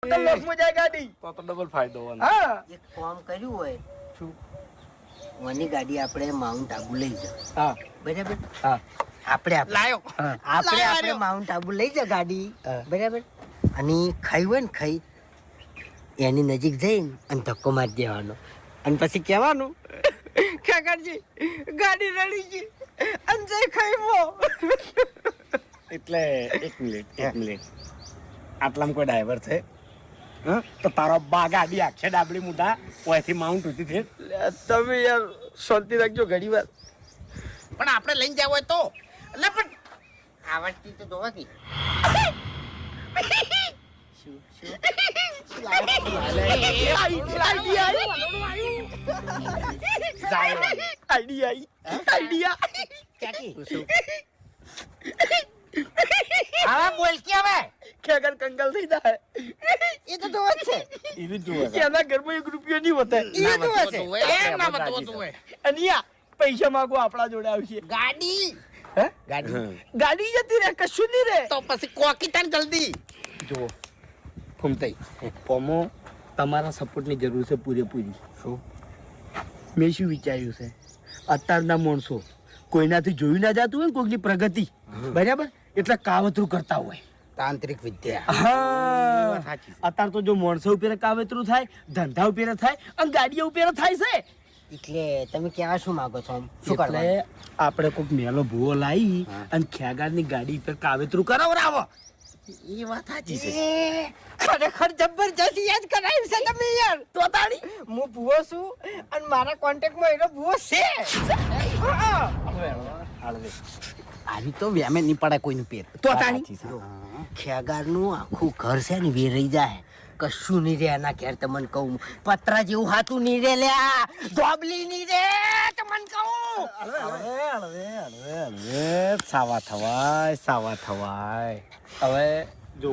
Total loss માં જાય ગાડી તો ડબલ ફાયદો હોય. હા એક કામ કર્યું હોય શું? ઓની ગાડી આપણે માઉન્ટ આબુ લઈ જા હા બરાબર હા આપણે લાયો. આપણે માઉન્ટ આબુ લઈ જા ગાડી હા. બરાબર અને ખાઈ હોય ને ખાઈ એની નજીક જઈને અને ધક્કો મારી દેવાનો અને પછી કહેવાનું કાકાજી ગાડી રડી ગઈ અને જઈ ખાઈવો એટલે એક મિનિટ આટલામાં કોઈ ડ્રાઈવર છે હા તો તારો બા ગાડી આખે ડાબડી મુઢા ઓયથી માઉન્ટ ઉતી છે. તમે યાર શાંતિ રાખજો ઘડી વાર પણ આપણે લઈને જાવ હોય તો એટલે પણ આવડતી તો જોવા કી હવે બોલ કે હવે ખેગર કંગાલ થઈ જાય એ તો જોવા જ છે ઈરી જોવે એના ઘરમાં 1 રૂપિયો નહીં હોતા ના બતવો અને યા પૈસા માંગો આપણા જોડે આવશે ગાડી હે ગાડી ગાડી જતી રે કશું નહીં રે તો પછી કોકી તાન જલ્દી જો ફૂમતાઈ પોમો તમારા સપોર્ટની જરૂર છે પૂરેપૂરી. શું મેં શું વિચાર્યું છે અત્યારના માણસો કોઈનાથી જોયું ના જતું હોય ને કોઈની પ્રગતિ બરાબર એટલે કાવતરું કરતા હોય. તાંત્રિક વિદ્યા હા અત્યારે તો જો માણસો ઉપર કાવતરું થાય ધંધા ઉપર થાય અને ગાડીઓ ઉપર થાય છે. એટલે તમે કેવા શું માંગો છો આમ? શું એટલે કરવા આપણે કોઈક મેલો ભૂવો લાવી અને ખેગારની ગાડી ઉપર કાવતરું કરાવરાવો. એ વાત સાચી છે ખરેખર જબરજસ્ત યાદ કરાવી છે તમે યાર તો તાણી હું ભૂવો છું અને મારા કોન્ટેક્ટમાં એનો ભૂવો છે આવી તો વ્યામે નહીં પડે કોઈનું પેર તો તાણી ખેગારનું આખું ઘર છે ને વેરાઈ જાય કશું નહીં રે એના ઘેર તમને કહું પતરા જેવું હાથું નહીં રે લ્યા ધોબલી નહીં રે તમને કહું સાવા થવાય હવે જો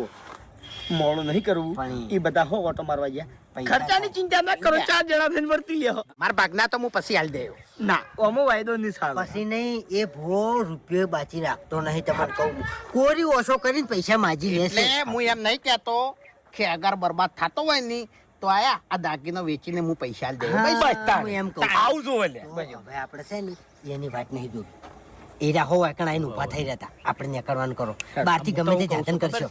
મોડું નહીં કરવું પણ એ બધા હો ઓટો મારવા ગયા પૈસા ખર્ચાની ચિંતા ના કરો 4 જણા થઈને વર્તી લ્યો મારા ભાગના તો હું પછી હાલ દેયો. ના ઓમો વાયદો નહીં સારો પછી નહીં એ ભૂવો રૂપિયો બાચી રાખતો નહીં તમને કહું કોરી ઓછો કરીને પૈસા માજી લેશે એટલે હું એમ નહીં કહેતો કે અગર બરબાદ થતો હોય ને તો આયા આ દાગીનો વેચીને હું પૈસા હાલ દેયો. હા, ભાઈ બસ હું એમ કહું. આવું જોવે લે. તો હવે આપણે છે ને એની વાત નહીં જોવી એ રાહો વાકણ આઈને ઊભા થઈ રહ્યા હતા આપણે ને કરવાનું કરો બહારથી ગમે તે જાતન કરશો